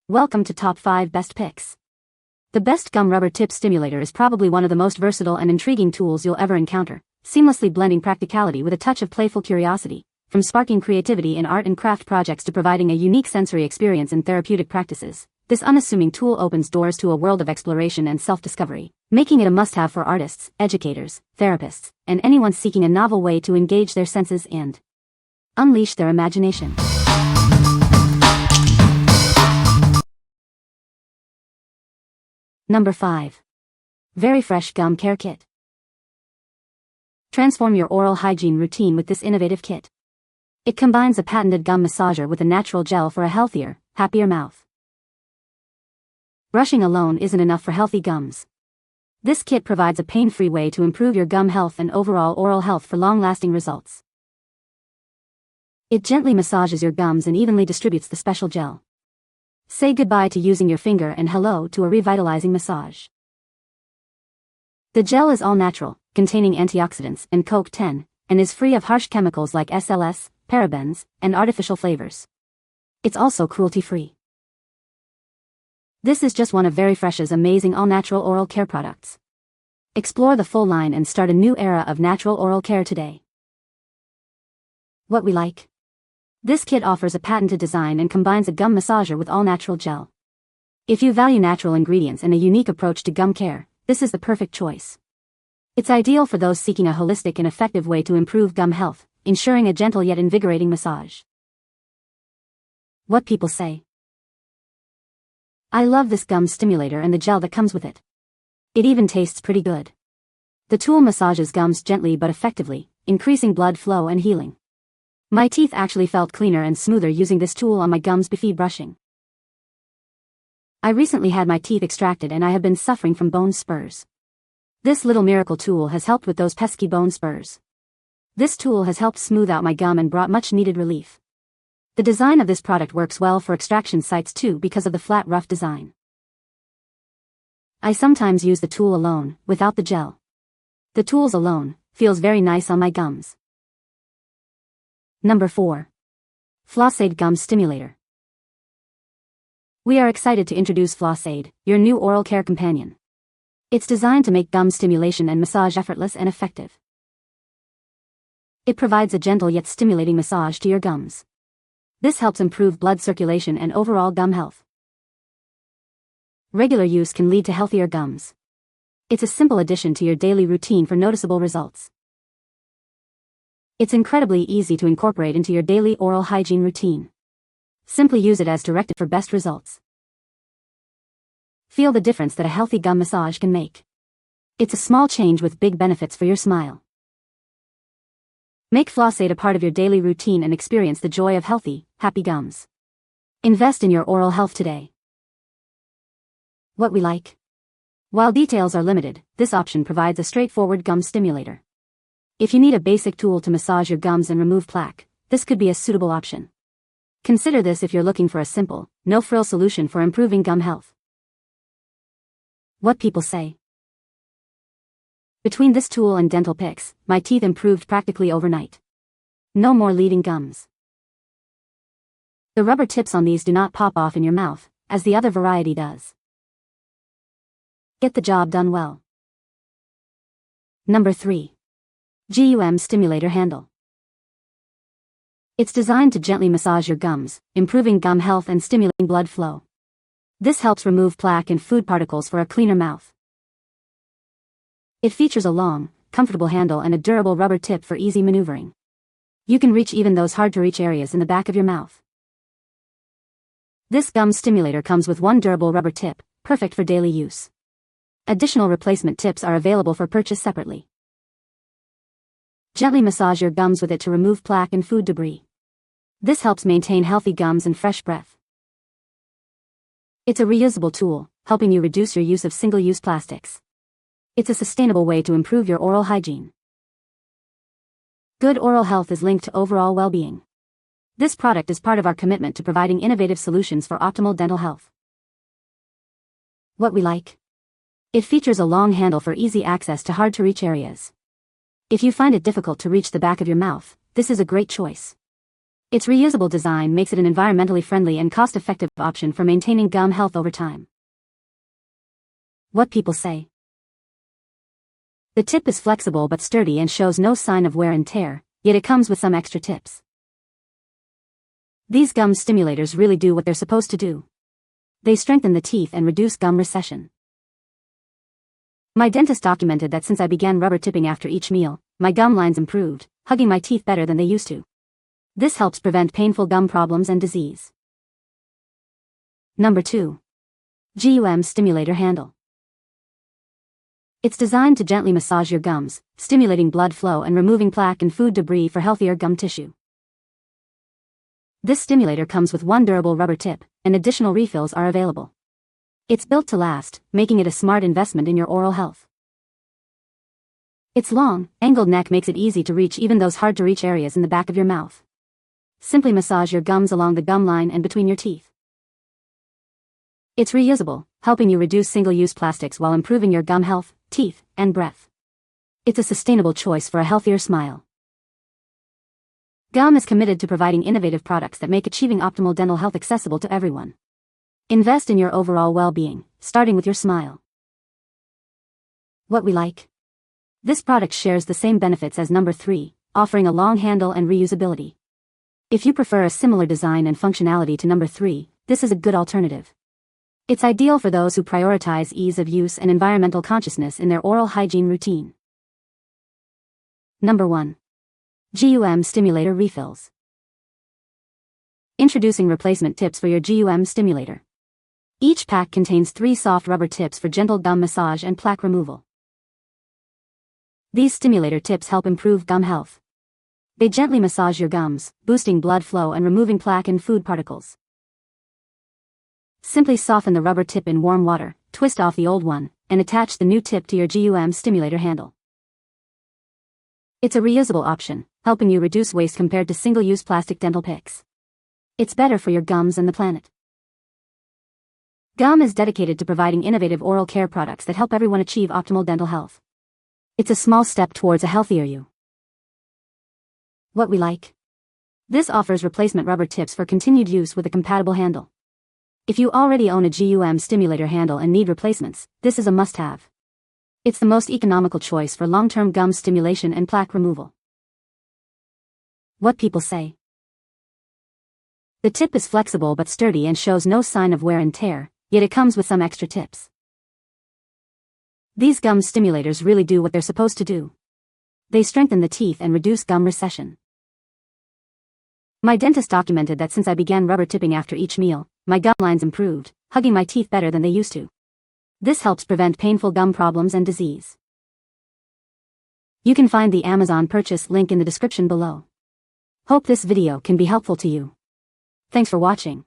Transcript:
Welcome to Top 5 Best Picks. The best gum rubber tip stimulator is probably one of the most versatile and intriguing tools you'll ever encounter, seamlessly blending practicality with a touch of playful curiosity, from sparking creativity in art and craft projects to providing a unique sensory experience in therapeutic practices. This unassuming tool opens doors to a world of exploration and self-discovery, making it a must-have for artists, educators, therapists, and anyone seeking a novel way to engage their senses and unleash their imagination. Number 5. VeriFresh Gum Care Kit. Transform your oral hygiene routine with this innovative kit. It combines a patented gum massager with a natural gel for a healthier, happier mouth. Brushing alone isn't enough for healthy gums. This kit provides a pain-free way to improve your gum health and overall oral health for long-lasting results. It gently massages your gums and evenly distributes the special gel. Say goodbye to using your finger and hello to a revitalizing massage. The gel is all natural, containing antioxidants and CoQ10, and is free of harsh chemicals like SLS, parabens, and artificial flavors. It's also cruelty-free. This is just one of VeriFresh's amazing all-natural oral care products. Explore the full line and start a new era of natural oral care today. What we like. This kit offers a patented design and combines a gum massager with all-natural gel. If you value natural ingredients and a unique approach to gum care, this is the perfect choice. It's ideal for those seeking a holistic and effective way to improve gum health, ensuring a gentle yet invigorating massage. What people say. I love this gum stimulator and the gel that comes with it. It even tastes pretty good. The tool massages gums gently but effectively, increasing blood flow and healing. My teeth actually felt cleaner and smoother using this tool on my gums before brushing. I recently had my teeth extracted and I have been suffering from bone spurs. This little miracle tool has helped with those pesky bone spurs. This tool has helped smooth out my gum and brought much needed relief. The design of this product works well for extraction sites too because of the flat rough design. I sometimes use the tool alone, without the gel. The tools alone feels very nice on my gums. Number 4. Flossaid Gum Stimulator. We are excited to introduce Flossaid, your new oral care companion. It's designed to make gum stimulation and massage effortless and effective. It provides a gentle yet stimulating massage to your gums. This helps improve blood circulation and overall gum health. Regular use can lead to healthier gums. It's a simple addition to your daily routine for noticeable results. It's incredibly easy to incorporate into your daily oral hygiene routine. Simply use it as directed for best results. Feel the difference that a healthy gum massage can make. It's a small change with big benefits for your smile. Make Flossaid a part of your daily routine and experience the joy of healthy, happy gums. Invest in your oral health today. What we like. While details are limited, this option provides a straightforward gum stimulator. If you need a basic tool to massage your gums and remove plaque, this could be a suitable option. Consider this if you're looking for a simple, no-frill solution for improving gum health. What people say. Between this tool and dental picks, my teeth improved practically overnight. No more leaving gums. The rubber tips on these do not pop off in your mouth, as the other variety does. Get the job done well. Number 3. Gum Stimulator Handle. It's designed to gently massage your gums, improving gum health and stimulating blood flow. This helps remove plaque and food particles for a cleaner mouth. It features a long, comfortable handle and a durable rubber tip for easy maneuvering. You can reach even those hard-to-reach areas in the back of your mouth. This gum stimulator comes with one durable rubber tip, perfect for daily use. Additional replacement tips are available for purchase separately. Gently massage your gums with it to remove plaque and food debris. This helps maintain healthy gums and fresh breath. It's a reusable tool, helping you reduce your use of single-use plastics. It's a sustainable way to improve your oral hygiene. Good oral health is linked to overall well-being. This product is part of our commitment to providing innovative solutions for optimal dental health. What we like. It features a long handle for easy access to hard-to-reach areas. If you find it difficult to reach the back of your mouth, this is a great choice. Its reusable design makes it an environmentally friendly and cost-effective option for maintaining gum health over time. What people say. The tip is flexible but sturdy and shows no sign of wear and tear, yet it comes with some extra tips. These gum stimulators really do what they're supposed to do. They strengthen the teeth and reduce gum recession. My dentist documented that since I began rubber tipping after each meal, my gum lines improved, hugging my teeth better than they used to. This helps prevent painful gum problems and disease. Number 2. Gum Stimulator Handle. It's designed to gently massage your gums, stimulating blood flow and removing plaque and food debris for healthier gum tissue. This stimulator comes with one durable rubber tip, and additional refills are available. It's built to last, making it a smart investment in your oral health. Its long, angled neck makes it easy to reach even those hard-to-reach areas in the back of your mouth. Simply massage your gums along the gum line and between your teeth. It's reusable, helping you reduce single-use plastics while improving your gum health, teeth, and breath. It's a sustainable choice for a healthier smile. Gum is committed to providing innovative products that make achieving optimal dental health accessible to everyone. Invest in your overall well-being, starting with your smile. What we like. This product shares the same benefits as number 3, offering a long handle and reusability. If you prefer a similar design and functionality to number 3, this is a good alternative. It's ideal for those who prioritize ease of use and environmental consciousness in their oral hygiene routine. Number 1. Gum Stimulator Refills. Introducing replacement tips for your gum stimulator. Each pack contains 3 soft rubber tips for gentle gum massage and plaque removal. These stimulator tips help improve gum health. They gently massage your gums, boosting blood flow and removing plaque and food particles. Simply soften the rubber tip in warm water, twist off the old one, and attach the new tip to your gum stimulator handle. It's a reusable option, helping you reduce waste compared to single-use plastic dental picks. It's better for your gums and the planet. Gum is dedicated to providing innovative oral care products that help everyone achieve optimal dental health. It's a small step towards a healthier you. What we like. This offers replacement rubber tips for continued use with a compatible handle. If you already own a gum stimulator handle and need replacements, this is a must-have. It's the most economical choice for long-term gum stimulation and plaque removal. What people say. The tip is flexible but sturdy and shows no sign of wear and tear, yet it comes with some extra tips. These gum stimulators really do what they're supposed to do. They strengthen the teeth and reduce gum recession. My dentist documented that since I began rubber tipping after each meal, my gum lines improved, hugging my teeth better than they used to. This helps prevent painful gum problems and disease. You can find the Amazon purchase link in the description below. Hope this video can be helpful to you. Thanks for watching.